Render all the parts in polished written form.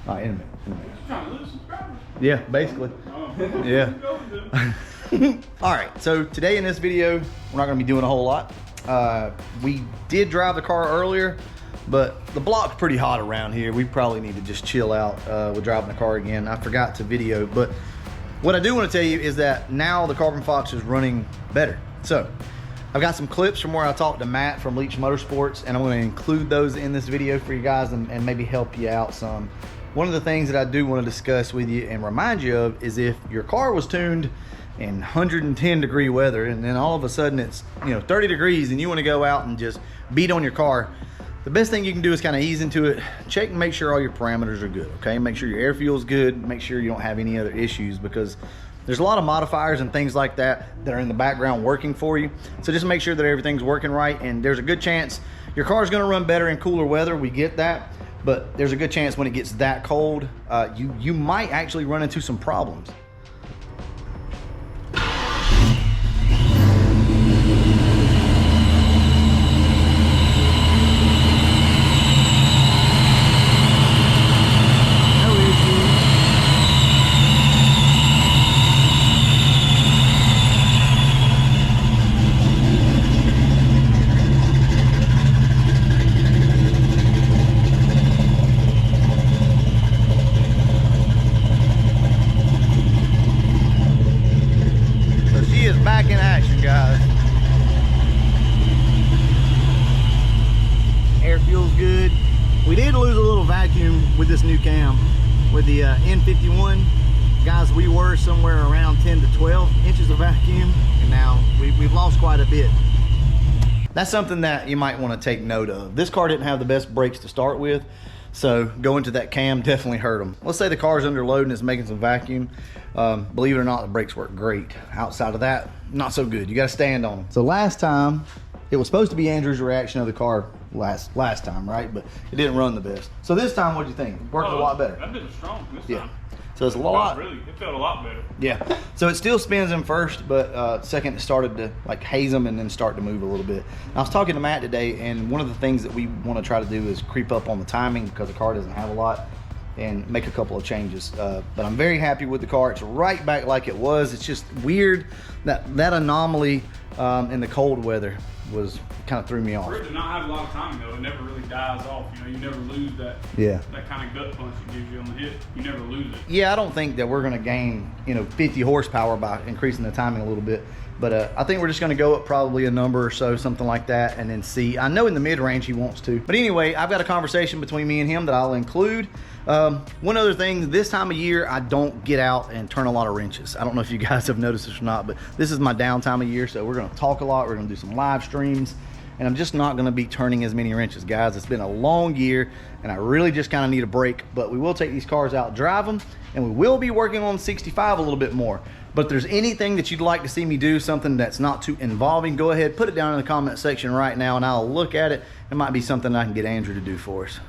All right, in a minute. Trying to lose subscribers. Yeah, basically. Yeah. All right, so today in this video, we're not gonna be doing a whole lot. We did drive the car earlier, but the block's pretty hot around here. We probably need to just chill out with driving the car again. I forgot to video, but what I do want to tell you is that now the Carbon Fox is running better. So I've got some clips from where I talked to Matt from Leech Motorsports, and I'm going to include those in this video for you guys and maybe help you out some. One of the things that I do want to discuss with you and remind you of is if your car was tuned in 110 degree weather and then all of a sudden it's 30 degrees and you want to go out and just beat on your car, the best thing you can do is kind of ease into it, check and make sure all your parameters are good, okay? Make sure your air fuel's good, make sure you don't have any other issues, because there's a lot of modifiers and things like that are in the background working for you. So just make sure that everything's working right, and there's a good chance your car's gonna run better in cooler weather, we get that, but there's a good chance when it gets that cold, you might actually run into some problems. Back in action, guys. Air fuel's good. We did lose a little vacuum with this new cam. With the N51, guys, we were somewhere around 10 to 12 inches of vacuum, and now we've lost quite a bit. That's something that you might want to take note of. This car didn't have the best brakes to start with, so going to that cam definitely hurt them. Let's say the car's under load and it's making some vacuum. Believe it or not, the brakes work great. Outside of that, not so good. You got to stand on them. So last time, it was supposed to be Andrew's reaction of the car last time, right? But it didn't run the best. So this time, what'd you think? It worked a lot better. That bit was strong this time. So it's a lot. It felt a lot better. Yeah. So it still spins in first, but second it started to like haze them and then start to move a little bit. And I was talking to Matt today, and one of the things that we want to try to do is creep up on the timing because the car doesn't have a lot, and make a couple of changes. But I'm very happy with the car. It's right back like it was. It's just weird that anomaly in the cold weather kind of threw me off. For it to not have a lot of timing though, it never really dies off. You never lose that. Yeah. That kind of gut punch it gives you on the hit. You never lose it. Yeah, I don't think that we're going to gain 50 horsepower by increasing the timing a little bit. But I think we're just going to go up probably a number or so, something like that, and then see. I know in the mid-range he wants to. But anyway, I've got a conversation between me and him that I'll include. One other thing, this time of year, I don't get out and turn a lot of wrenches. I don't know if you guys have noticed this or not, but this is my downtime of year, so we're going to talk a lot. We're going to do some live streams, and I'm just not going to be turning as many wrenches, guys. It's been a long year, and I really just kind of need a break. But we will take these cars out, drive them, and we will be working on 65 a little bit more. But if there's anything that you'd like to see me do, something that's not too involving, go ahead, put it down in the comment section right now, and I'll look at it. It might be something I can get Andrew to do for us.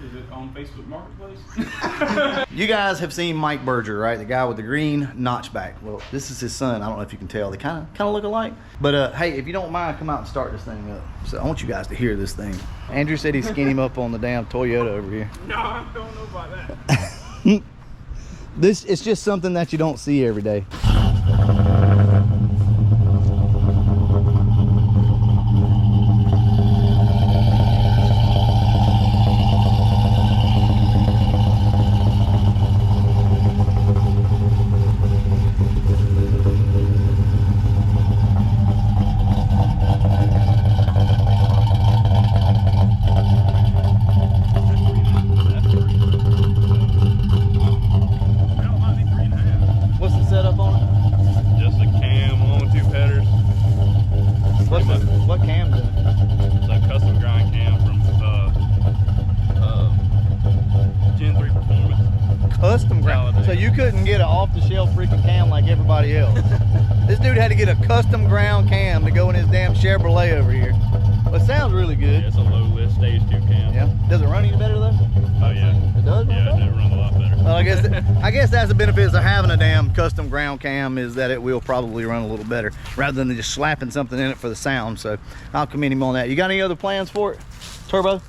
Is it on Facebook Marketplace? You guys have seen Mike Berger, right? The guy with the green notchback. Well, this is his son. I don't know if you can tell. They kind of look alike. But hey, if you don't mind, come out and start this thing up. So I want you guys to hear this thing. Andrew said he's skinning him up on the damn Toyota over here. No, I don't know about that. It's just something that you don't see every day. What cam is it? It's a custom grind cam from Gen 3 Performance. Custom grind? So you couldn't get an off-the-shelf freaking cam like everybody else. This dude had to get a custom ground cam to go in his damn Chevrolet over here. But it sounds really good. Yeah, it's a low lift stage 2 cam. Yeah. Does it run any better though? Oh yeah. It does? Yeah, it runs a lot better. Well, I guess that's the benefits of having a damn custom ground cam, is that it will probably run a little better rather than just slapping something in it for the sound. So I'll commend him on that. You got any other plans for it? Turbo?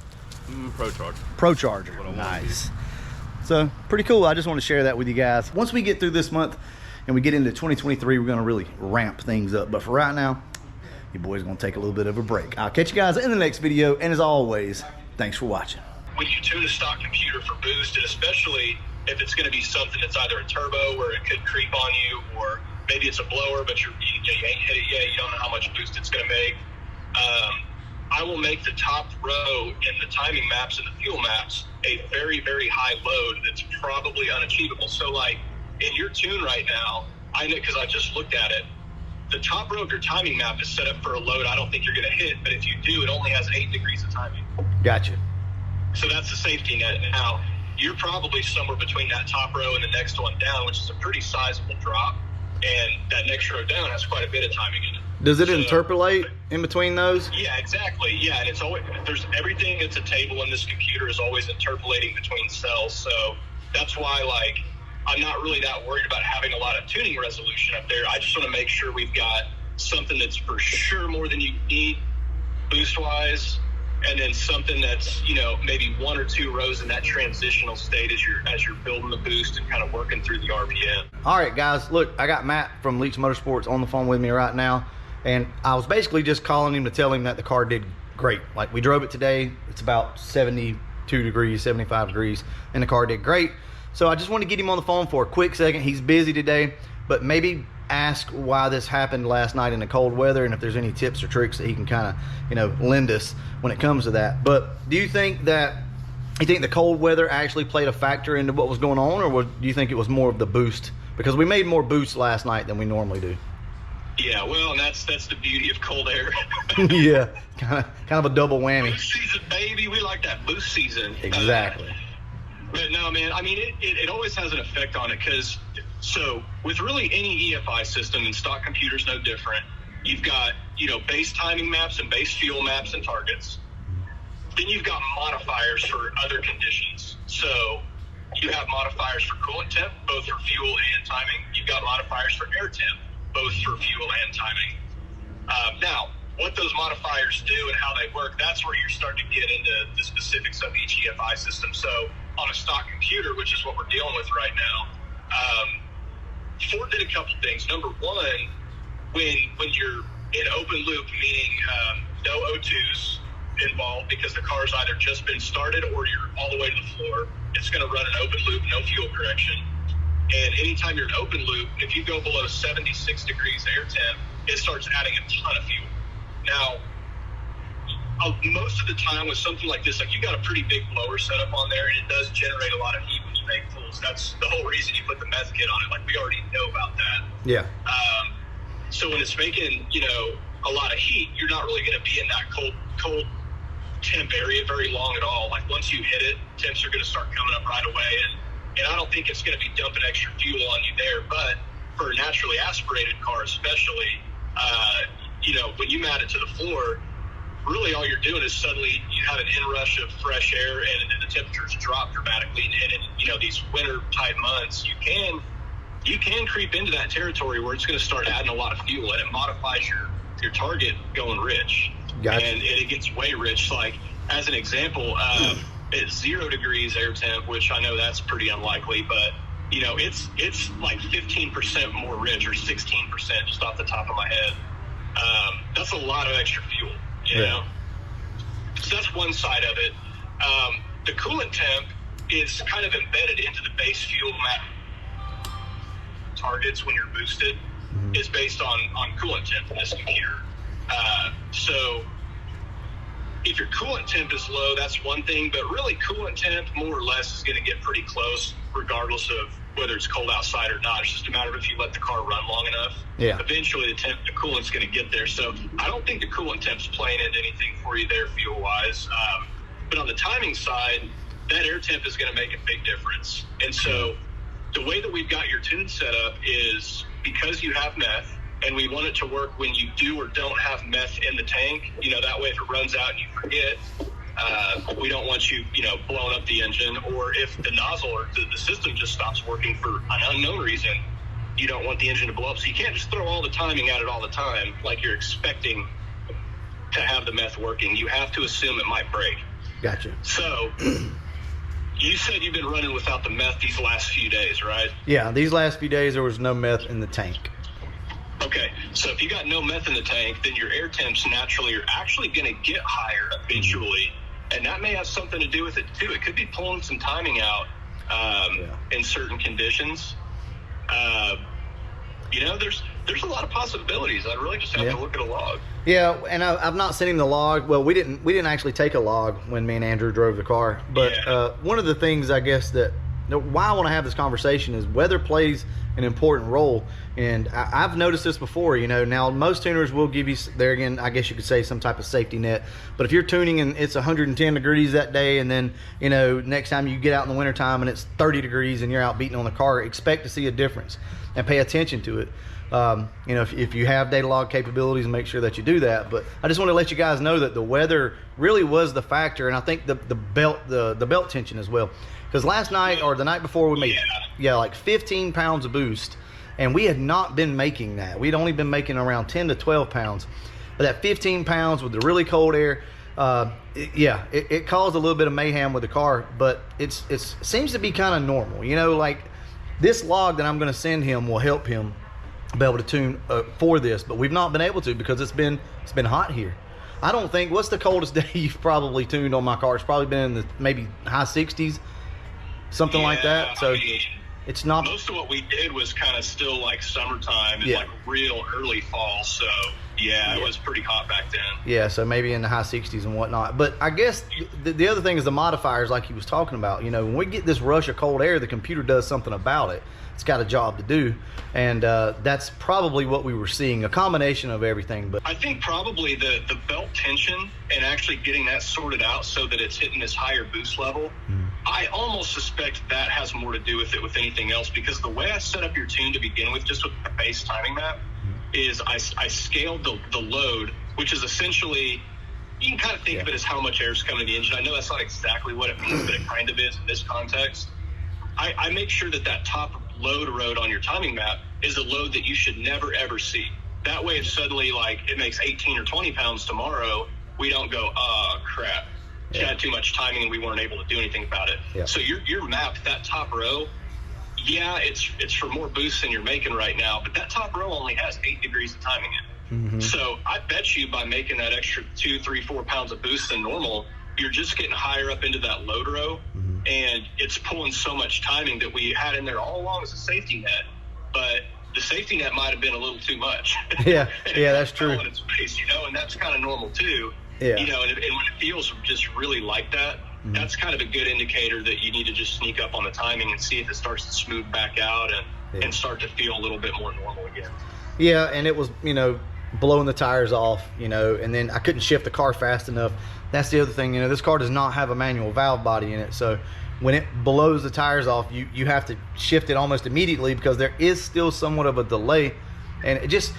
Pro Charger. Pro Charger. Nice. So pretty cool. I just want to share that with you guys. Once we get through this month and we get into 2023, we're going to really ramp things up. But for right now, your boy's going to take a little bit of a break. I'll catch you guys in the next video. And as always, thanks for watching. When you tune a stock computer for boost, and especially if it's going to be something that's either a turbo where it could creep on you, or maybe it's a blower, but you ain't hit it yet, you don't know how much boost it's going to make. I will make the top row in the timing maps and the fuel maps a very, very high load that's probably unachievable. So like in your tune right now, I know because I just looked at it, the top row of your timing map is set up for a load I don't think you're going to hit, but if you do, it only has 8 degrees of timing. Gotcha. So that's the safety net. Now, you're probably somewhere between that top row and the next one down, which is a pretty sizable drop, and that next row down has quite a bit of timing in it. Does it interpolate in between those? Yeah, exactly. Yeah, and it's always, there's everything that's a table in this computer is always interpolating between cells. So that's why, like, I'm not really that worried about having a lot of tuning resolution up there. I just want to make sure we've got something that's for sure more than you need boost-wise, and then something that's, you know, maybe 1 or 2 rows in that transitional state as you're building the boost and kind of working through the RPM. All right, guys, look, I got Matt from Leech Motorsports on the phone with me right now. And I was basically just calling him to tell him that the car did great. Like, we drove it today. It's about 72 degrees, 75 degrees, and the car did great. So I just want to get him on the phone for a quick second. He's busy today, but maybe ask why this happened last night in the cold weather and if there's any tips or tricks that he can kind of, you know, lend us when it comes to that. But do you think the cold weather actually played a factor into what was going on, or do you think it was more of the boost? Because we made more boost last night than we normally do. Yeah, well, and that's the beauty of cold air. Yeah, kind of a double whammy. Boost season, baby. We like that boost season. Exactly. But no, man, I mean, it always has an effect on it, because so with really any EFI system, and stock computers no different, you've got, you know, base timing maps and base fuel maps and targets. Then you've got modifiers for other conditions. So you have modifiers for coolant temp, both for fuel and timing. You've got modifiers for air temp, both for fuel and timing. Now, what those modifiers do and how they work, that's where you're starting to get into the specifics of each EFI system. So on a stock computer, which is what we're dealing with right now, Ford did a couple things. Number one, when you're in open loop, meaning no O2s involved because the car's either just been started or you're all the way to the floor, it's going to run an open loop, no fuel correction. And anytime you're in open loop, if you go below 76 degrees air temp, it starts adding a ton of fuel. Now, most of the time with something like this, like, you got a pretty big blower setup on there, and it does generate a lot of heat when you make pulls. That's the whole reason you put the meth kit on it. Like, we already know about that. Yeah. So when it's making, you know, a lot of heat, you're not really going to be in that cold temp area very long at all. Like, once you hit it, temps are going to start coming up right away, and I don't think it's going to be dumping extra fuel on you there. But for a naturally aspirated car especially, you know, when you mat it to the floor, really all you're doing is suddenly you have an inrush of fresh air, and the temperatures drop dramatically. And in, you know, these winter type months, you can creep into that territory where it's going to start adding a lot of fuel, and it modifies your target going rich. Gotcha. And it gets way rich. Like, as an example, at 0 degrees air temp, which I know that's pretty unlikely, but you know, it's like 15% more rich, or 16% just off the top of my head. That's a lot of extra fuel, you know? So that's one side of it. The coolant temp is kind of embedded into the base fuel map targets when you're boosted, is based on coolant temp in this computer. So if your coolant temp is low, that's one thing, but really coolant temp more or less is going to get pretty close regardless of whether it's cold outside or not. It's just a matter of if you let the car run long enough. Yeah. Eventually the coolant's going to get there. So I don't think the coolant temp's playing into anything for you there fuel-wise. But on the timing side, that air temp is going to make a big difference. And so the way that we've got your tune set up is because you have meth, and we want it to work when you do or don't have meth in the tank. You know, that way if it runs out and you forget, we don't want you, you know, blowing up the engine, or if the nozzle or the system just stops working for an unknown reason, you don't want the engine to blow up. So you can't just throw all the timing at it all the time like you're expecting to have the meth working. You have to assume it might break. Gotcha. So You said you've been running without the meth these last few days, right? Yeah, these last few days there was no meth in the tank. Okay, so if you got no meth in the tank, then your air temps naturally are actually going to get higher eventually, and that may have something to do with it too. It could be pulling some timing out in certain conditions. There's a lot of possibilities. I really just have to look at a log. Yeah, and I've not seen him the log. Well, we didn't actually take a log when me and Andrew drove the car. But one of the things, I guess, why I want to have this conversation is weather plays an important role. And I've noticed this before, now most tuners will give you, there again, I guess you could say some type of safety net. But if you're tuning and it's 110 degrees that day, and then, next time you get out in the wintertime and it's 30 degrees and you're out beating on the car, expect to see a difference and pay attention to it. If you have data log capabilities, make sure that you do that. But I just want to let you guys know that the weather really was the factor, and I think the belt tension as well. Because last night or the night before we made like 15 pounds of boost, and we had not been making that. We'd only been making around 10 to 12 pounds. But that 15 pounds with the really cold air, it caused a little bit of mayhem with the car. But it seems to be kind of normal. Like this log that I'm going to send him will help him be able to tune for this, but we've not been able to because it's been hot here. I don't think, what's the coldest day you've probably tuned on my car? It's probably been in the maybe high 60s, something like that. So it's not. Most of what we did was kind of still like summertime and like real early fall. So it was pretty hot back then. Yeah, so maybe in the high 60s and whatnot. But I guess the other thing is the modifiers, like he was talking about. When we get this rush of cold air, the computer does something about it. It's got a job to do, and that's probably what we were seeing, a combination of everything. But I think probably the belt tension and actually getting that sorted out so that it's hitting this higher boost level, I almost suspect that has more to do with it with anything else, because the way I set up your tune to begin with, just with the base timing map, is I scaled the load, which is essentially, you can kind of think of it as how much air is coming to the engine. I know that's not exactly what it means, but it kind of is in this context. I make sure that top load on your timing map is a load that you should never ever see. That way, if suddenly it makes 18 or 20 pounds tomorrow, we don't go, oh crap, it had too much timing and we weren't able to do anything about it. So your map, that top row, it's for more boost than you're making right now, but that top row only has 8 degrees of timing in it. So I bet you by making that extra 2, 3, 4 pounds of boost than normal, you're just getting higher up into that load row, and it's pulling so much timing that we had in there all along as a safety net, but the safety net might have been a little too much. That's true. In its space, and that's kind of normal too. And when it feels just really like that, that's kind of a good indicator that you need to just sneak up on the timing and see if it starts to smooth back out and start to feel a little bit more normal again. Yeah, and it was, blowing the tires off, and then I couldn't shift the car fast enough. That's the other thing, this car does not have a manual valve body in it, so when it blows the tires off, you have to shift it almost immediately because there is still somewhat of a delay. And it just,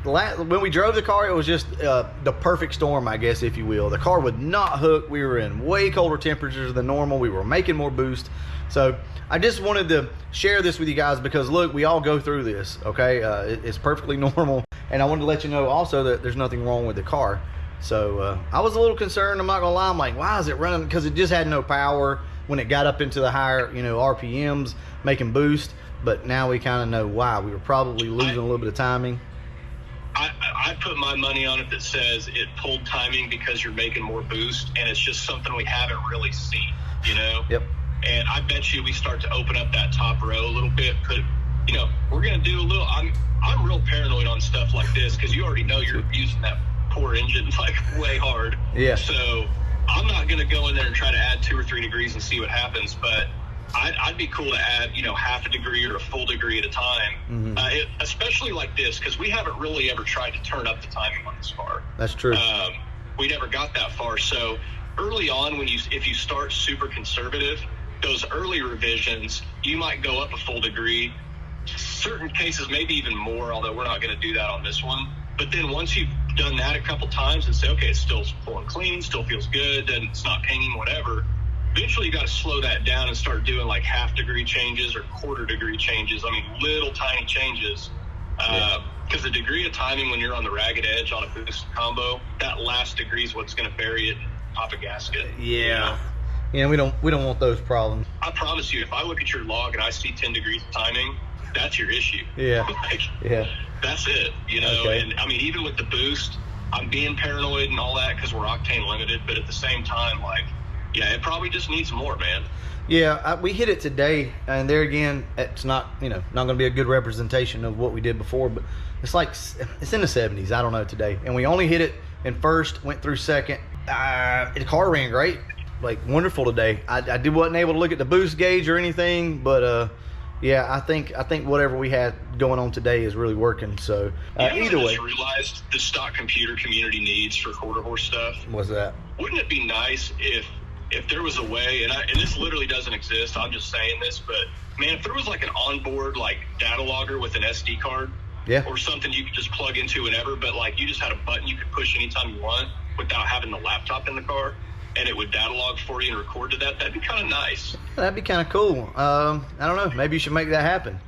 when we drove the car, it was just the perfect storm, I guess, if you will. The car would not hook. We were in way colder temperatures than normal. We were making more boost. So I just wanted to share this with you guys because, look, we all go through this, okay? It's perfectly normal. And I wanted to let you know also that there's nothing wrong with the car. So I was a little concerned, I'm not gonna lie. I'm like, why is it running? Because it just had no power when it got up into the higher, RPMs, making boost. But now we kind of know why. We were probably losing a little bit of timing. I put my money on it that says it pulled timing because you're making more boost, and it's just something we haven't really seen, Yep. And I bet you we start to open up that top row a little bit. But, we're going to do a little, I'm real paranoid on stuff like this because you already know you're using that poor engine way hard. Yeah. So I'm not going to go in there and try to add 2 or 3 degrees and see what happens, but I'd be cool to add, half a degree or a full degree at a time, especially like this, because we haven't really ever tried to turn up the timing on this car. That's true. We never got that far. So early on, if you start super conservative, those early revisions, you might go up a full degree. Certain cases, maybe even more, although we're not going to do that on this one. But then once you've done that a couple times and say, okay, it's still pulling clean, still feels good, and it's not pinging, whatever, eventually you got to slow that down and start doing like half degree changes or quarter degree changes. I mean, little tiny changes. Because the degree of timing when you're on the ragged edge on a boost combo, that last degree is what's going to bury it and pop a gasket. Yeah. You know, we don't want those problems. I promise you, if I look at your log and I see 10 degrees timing, that's your issue. Yeah. Like, yeah. That's it, you know. Okay. And I mean, even with the boost, I'm being paranoid and all that because we're octane limited, but at the same time, like, yeah, it probably just needs more, man. Yeah, we hit it today, and there again, it's not, you know, not going to be a good representation of what we did before, but it's like, it's in the 70s, I don't know, today. And we only hit it in first, went through second. The car ran great, like wonderful today. I wasn't able to look at the boost gauge or anything, but yeah, I think whatever we had going on today is really working. So either way. I just realized the stock computer community needs for quarter horse stuff. What's that? Wouldn't it be nice if there was a way, and this literally doesn't exist, I'm just saying this, but man, if there was like an onboard like data logger with an SD card, yeah, or something you could just plug into whenever, but like you just had a button you could push anytime you want without having the laptop in the car, and it would data log for you and record to that, that'd be kind of nice. That'd be kind of cool. I don't know, maybe you should make that happen.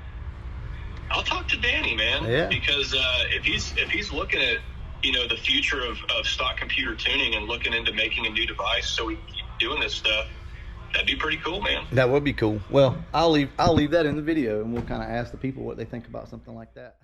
I'll talk to Danny, man, yeah, because if he's looking at, you know, the future of stock computer tuning and looking into making a new device so we can keep doing this stuff, that'd be pretty cool, man. That would be cool. Well, I'll leave that in the video, and we'll kind of ask the people what they think about something like that.